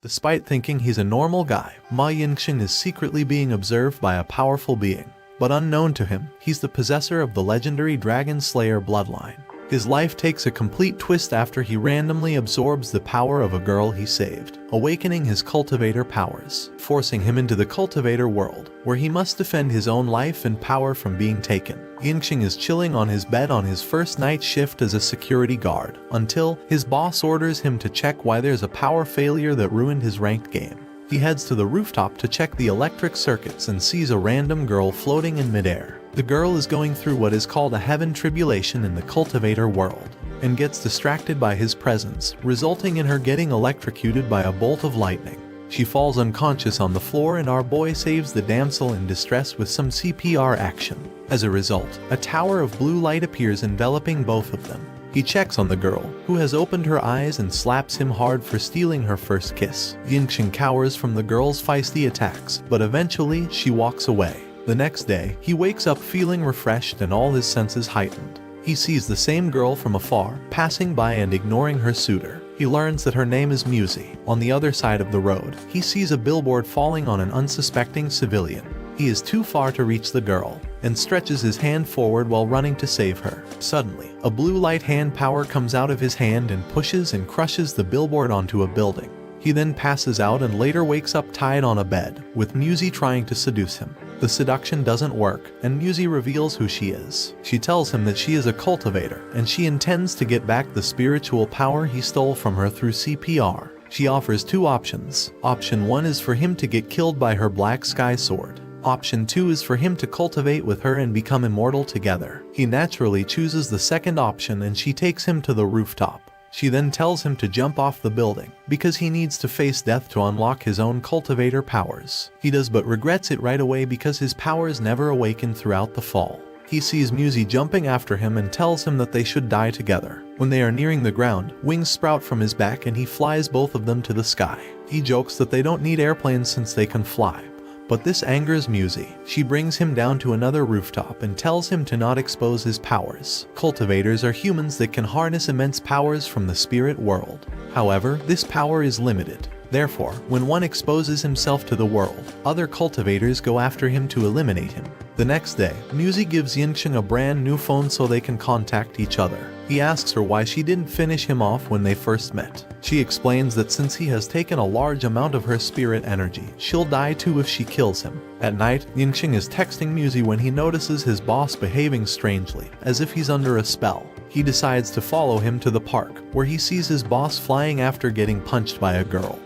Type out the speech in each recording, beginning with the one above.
Despite thinking he's a normal guy, Ma Yingxing is secretly being observed by a powerful being. But unknown to him, he's the possessor of the legendary Dragon Slayer bloodline. His life takes a complete twist after he randomly absorbs the power of a girl he saved, awakening his cultivator powers, forcing him into the cultivator world, where he must defend his own life and power from being taken. Yingxing is chilling on his bed on his first night shift as a security guard, until his boss orders him to check why there's a power failure that ruined his ranked game. He heads to the rooftop to check the electric circuits and sees a random girl floating in midair. The girl is going through what is called a heaven tribulation in the cultivator world, and gets distracted by his presence, resulting in her getting electrocuted by a bolt of lightning. She falls unconscious on the floor and our boy saves the damsel in distress with some CPR action. As a result, a tower of blue light appears enveloping both of them. He checks on the girl, who has opened her eyes and slaps him hard for stealing her first kiss. Yingxing cowers from the girl's feisty attacks, but eventually she walks away. The next day, he wakes up feeling refreshed and all his senses heightened. He sees the same girl from afar, passing by and ignoring her suitor. He learns that her name is Musi. On the other side of the road, he sees a billboard falling on an unsuspecting civilian. He is too far to reach the girl, and stretches his hand forward while running to save her. Suddenly, a blue light hand power comes out of his hand and pushes and crushes the billboard onto a building. He then passes out and later wakes up tied on a bed, with Musi trying to seduce him. The seduction doesn't work, and Musi reveals who she is. She tells him that she is a cultivator, and she intends to get back the spiritual power he stole from her through CPR. She offers two options. Option 1 is for him to get killed by her black sky sword. Option 2 is for him to cultivate with her and become immortal together. He naturally chooses the second option and she takes him to the rooftop. She then tells him to jump off the building, because he needs to face death to unlock his own cultivator powers. He does but regrets it right away because his powers never awaken throughout the fall. He sees Musi jumping after him and tells him that they should die together. When they are nearing the ground, wings sprout from his back and he flies both of them to the sky. He jokes that they don't need airplanes since they can fly. But this angers Musi. She brings him down to another rooftop and tells him to not expose his powers. Cultivators are humans that can harness immense powers from the spirit world. However, this power is limited. Therefore, when one exposes himself to the world, other cultivators go after him to eliminate him. The next day, Musi gives Yingxing a brand new phone so they can contact each other. He asks her why she didn't finish him off when they first met. She explains that since he has taken a large amount of her spirit energy, she'll die too if she kills him. At night, Yingxing is texting Musi when he notices his boss behaving strangely, as if he's under a spell. He decides to follow him to the park, where he sees his boss flying after getting punched by a girl,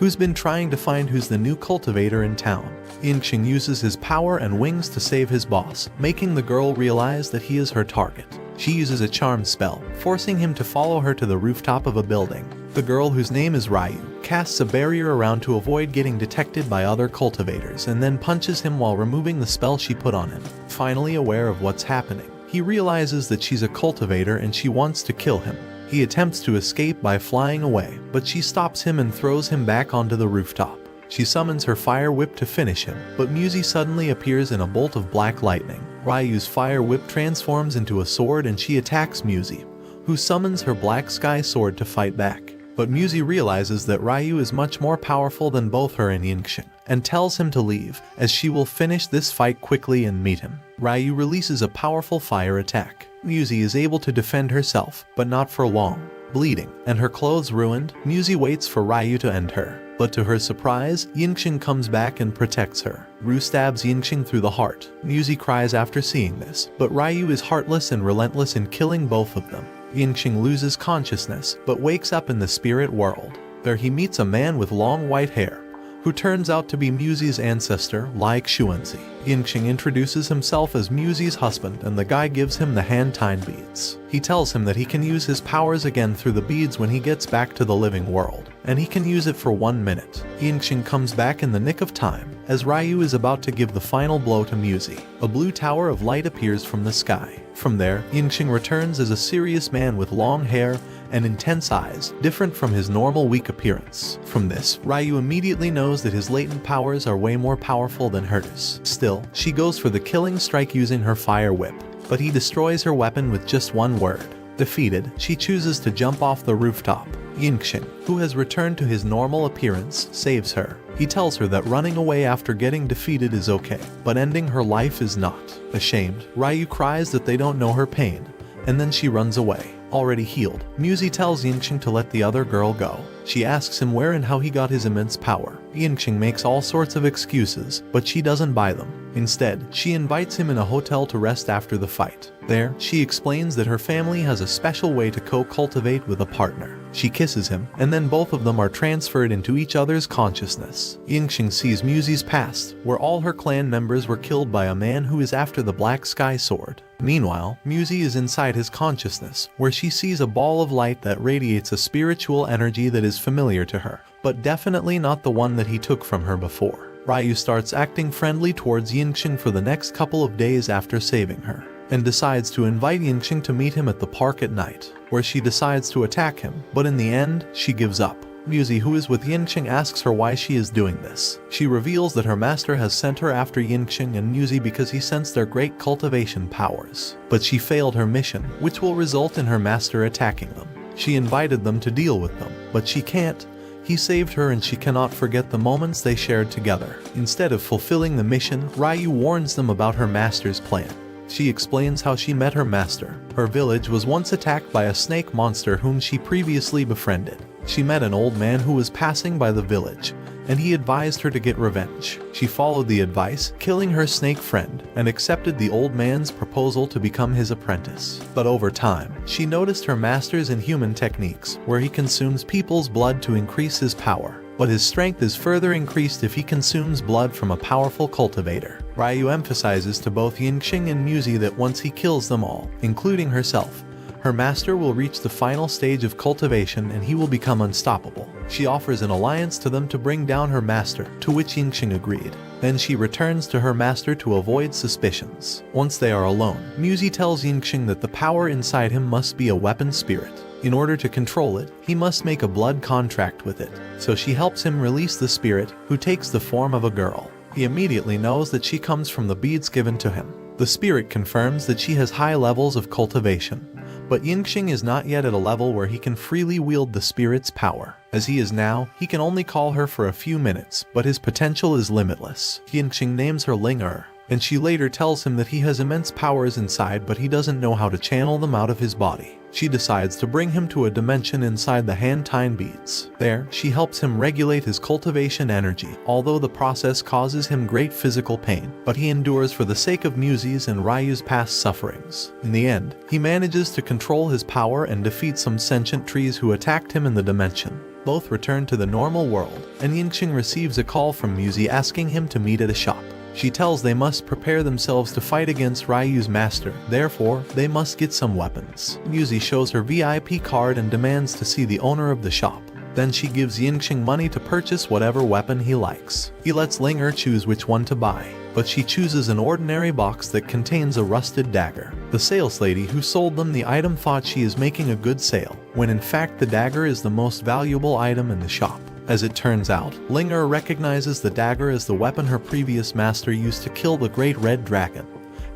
who's been trying to find who's the new cultivator in town. Yingxing uses his power and wings to save his boss, making the girl realize that he is her target. She uses a charm spell, forcing him to follow her to the rooftop of a building. The girl, whose name is Ryu, casts a barrier around to avoid getting detected by other cultivators and then punches him while removing the spell she put on him. Finally aware of what's happening, he realizes that she's a cultivator and she wants to kill him. He attempts to escape by flying away, but she stops him and throws him back onto the rooftop. She summons her fire whip to finish him, but Musi suddenly appears in a bolt of black lightning. Ryu's fire whip transforms into a sword and she attacks Musi, who summons her black sky sword to fight back. But Musi realizes that Ryu is much more powerful than both her and Yingxing, and tells him to leave, as she will finish this fight quickly and meet him. Ryu releases a powerful fire attack. Musi is able to defend herself, but not for long. Bleeding, and her clothes ruined, Musi waits for Ryu to end her. But to her surprise, Yingxing comes back and protects her. Ryu stabs Yingxing through the heart. Musi cries after seeing this, but Ryu is heartless and relentless in killing both of them. Yingxing loses consciousness, but wakes up in the spirit world. There he meets a man with long white hair, who turns out to be Musi's ancestor, like Xuanzi. Yingxing introduces himself as Musi's husband and the guy gives him the hand-tied beads. He tells him that he can use his powers again through the beads when he gets back to the living world, and he can use it for 1 minute. Yingxing comes back in the nick of time, as Ryu is about to give the final blow to Musi. A blue tower of light appears from the sky. From there, Yingxing returns as a serious man with long hair and intense eyes, different from his normal weak appearance. From this, Ryu immediately knows that his latent powers are way more powerful than hers. Still, she goes for the killing strike using her fire whip, but he destroys her weapon with just one word. Defeated, she chooses to jump off the rooftop. Yingxing, who has returned to his normal appearance, saves her. He tells her that running away after getting defeated is okay, but ending her life is not. Ashamed, Ryu cries that they don't know her pain, and then she runs away. Already healed, Musi tells Yingxing to let the other girl go. She asks him where and how he got his immense power. Yingxing makes all sorts of excuses, but she doesn't buy them. Instead, she invites him in a hotel to rest after the fight. There, she explains that her family has a special way to co-cultivate with a partner. She kisses him, and then both of them are transferred into each other's consciousness. Yingxing sees Musi's past, where all her clan members were killed by a man who is after the Black Sky Sword. Meanwhile, Musi is inside his consciousness, where she sees a ball of light that radiates a spiritual energy that is familiar to her, but definitely not the one that he took from her before. Ryu starts acting friendly towards Yingxing for the next couple of days after saving her, and decides to invite Yingxing to meet him at the park at night, where she decides to attack him, but in the end, she gives up. Musi, who is with Yingxing, asks her why she is doing this. She reveals that her master has sent her after Yingxing and Musi because he sensed their great cultivation powers. But she failed her mission, which will result in her master attacking them. She invited them to deal with them, but she can't. He saved her and she cannot forget the moments they shared together. Instead of fulfilling the mission, Ryu warns them about her master's plan. She explains how she met her master. Her village was once attacked by a snake monster whom she previously befriended. She met an old man who was passing by the village, and he advised her to get revenge. She followed the advice, killing her snake friend, and accepted the old man's proposal to become his apprentice. But over time, she noticed her master's inhuman techniques, where he consumes people's blood to increase his power. But his strength is further increased if he consumes blood from a powerful cultivator. Ryu emphasizes to both Yingxing and Musi that once he kills them all, including herself, her master will reach the final stage of cultivation and he will become unstoppable. She offers an alliance to them to bring down her master, to which Yingxing agreed. Then she returns to her master to avoid suspicions. Once they are alone, Musi tells Yingxing that the power inside him must be a weapon spirit. In order to control it, he must make a blood contract with it. So she helps him release the spirit, who takes the form of a girl. He immediately knows that she comes from the beads given to him. The spirit confirms that she has high levels of cultivation. But Yingxing is not yet at a level where he can freely wield the spirit's power. As he is now, he can only call her for a few minutes, but his potential is limitless. Yingxing names her Ling and she later tells him that he has immense powers inside but he doesn't know how to channel them out of his body. She decides to bring him to a dimension inside the Han-Tine beads. There, she helps him regulate his cultivation energy, although the process causes him great physical pain, but he endures for the sake of Musi's and Ryu's past sufferings. In the end, he manages to control his power and defeat some sentient trees who attacked him in the dimension. Both return to the normal world, and Yingxing receives a call from Musi asking him to meet at a shop. She tells they must prepare themselves to fight against Ryu's master, therefore, they must get some weapons. Musi shows her VIP card and demands to see the owner of the shop. Then she gives Yingxing money to purchase whatever weapon he likes. He lets Ling choose which one to buy, but she chooses an ordinary box that contains a rusted dagger. The sales lady who sold them the item thought she is making a good sale, when in fact the dagger is the most valuable item in the shop. As it turns out, Ling recognizes the dagger as the weapon her previous master used to kill the Great Red Dragon,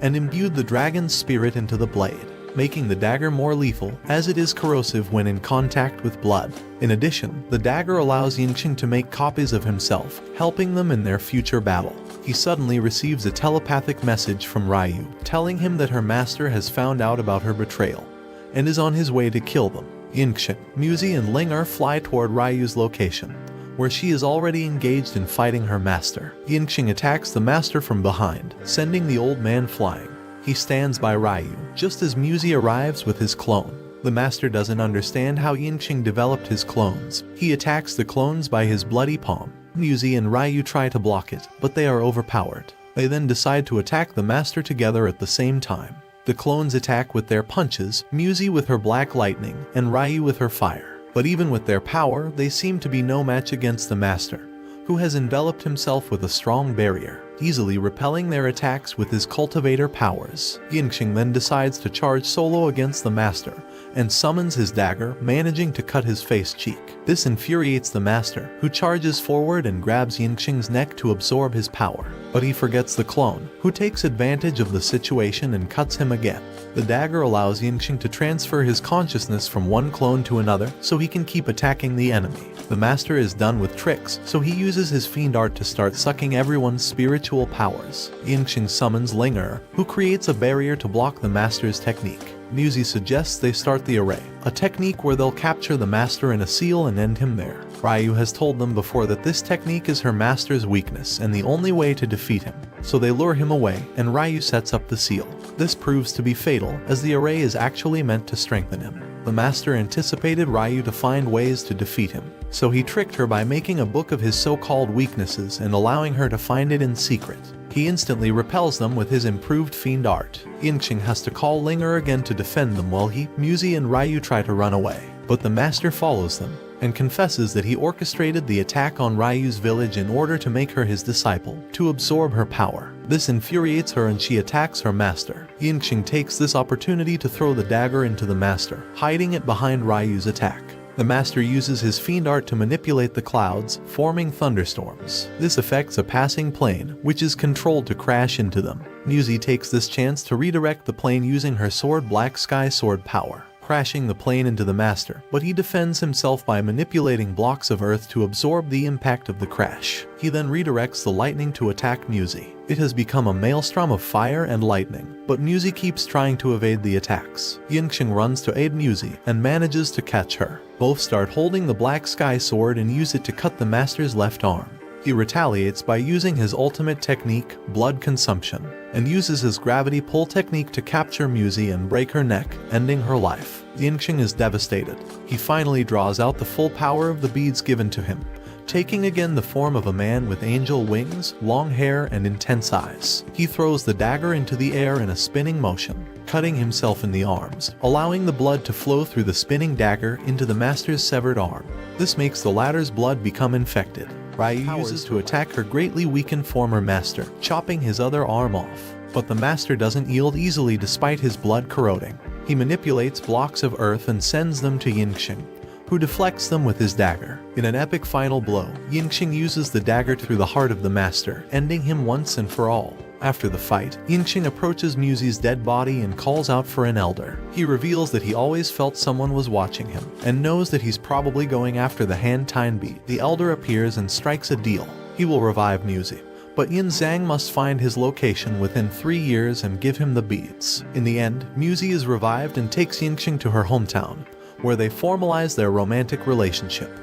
and imbued the dragon's spirit into the blade, making the dagger more lethal, as it is corrosive when in contact with blood. In addition, the dagger allows Yingxing to make copies of himself, helping them in their future battle. He suddenly receives a telepathic message from Ryu, telling him that her master has found out about her betrayal, and is on his way to kill them. Yingxing, Musi and Ling fly toward Ryu's location, where she is already engaged in fighting her master. Yingxing attacks the master from behind, sending the old man flying. He stands by Ryu, just as Musi arrives with his clone. The master doesn't understand how Yingxing developed his clones. He attacks the clones by his bloody palm. Musi and Ryu try to block it, but they are overpowered. They then decide to attack the master together at the same time. The clones attack with their punches, Musi with her black lightning, and Ryu with her fire. But even with their power, they seem to be no match against the master, who has enveloped himself with a strong barrier, easily repelling their attacks with his cultivator powers. Yingxing then decides to charge solo against the master, and summons his dagger, managing to cut his face cheek. This infuriates the master, who charges forward and grabs Yingxing's neck to absorb his power. But he forgets the clone, who takes advantage of the situation and cuts him again. The dagger allows Yingxing to transfer his consciousness from one clone to another so he can keep attacking the enemy. The master is done with tricks, so he uses his fiend art to start sucking everyone's spiritual powers. Yingxing summons Linger, who creates a barrier to block the master's technique. Musi suggests they start the array, a technique where they'll capture the master in a seal and end him there. Ryu has told them before that this technique is her master's weakness and the only way to defeat him, so they lure him away and Ryu sets up the seal. This proves to be fatal, as the array is actually meant to strengthen him. The master anticipated Ryu to find ways to defeat him, so he tricked her by making a book of his so-called weaknesses and allowing her to find it in secret. He instantly repels them with his improved fiend art. Yingxing has to call Linger again to defend them while Musi and Ryu try to run away, but the master follows them and confesses that he orchestrated the attack on Ryu's village in order to make her his disciple, to absorb her power. This infuriates her and she attacks her master. Yingxing takes this opportunity to throw the dagger into the master, hiding it behind Ryu's attack. The master uses his fiend art to manipulate the clouds, forming thunderstorms. This affects a passing plane, which is controlled to crash into them. Musi takes this chance to redirect the plane using her sword Black Sky Sword power, crashing the plane into the master, but he defends himself by manipulating blocks of earth to absorb the impact of the crash. He then redirects the lightning to attack Musi. It has become a maelstrom of fire and lightning, but Musi keeps trying to evade the attacks. Yingxing runs to aid Musi and manages to catch her. Both start holding the Black Sky Sword and use it to cut the master's left arm. He retaliates by using his ultimate technique, blood consumption, and uses his gravity pull technique to capture Musi and break her neck, ending her life. Yingxing is devastated. He finally draws out the full power of the beads given to him, taking again the form of a man with angel wings, long hair, and intense eyes. He throws the dagger into the air in a spinning motion, cutting himself in the arms, allowing the blood to flow through the spinning dagger into the master's severed arm. This makes the latter's blood become infected. Ryu uses to attack her greatly weakened former master, chopping his other arm off. But the master doesn't yield easily despite his blood corroding. He manipulates blocks of earth and sends them to Yingxing, who deflects them with his dagger. In an epic final blow, Yingxing uses the dagger through the heart of the master, ending him once and for all. After the fight, Yingxing approaches Musi's dead body and calls out for an elder. He reveals that he always felt someone was watching him, and knows that he's probably going after the Han Tine bead. The elder appears and strikes a deal. He will revive Musi, but Yin Zhang must find his location within 3 years and give him the beads. In the end, Musi is revived and takes Yingxing to her hometown, where they formalize their romantic relationship.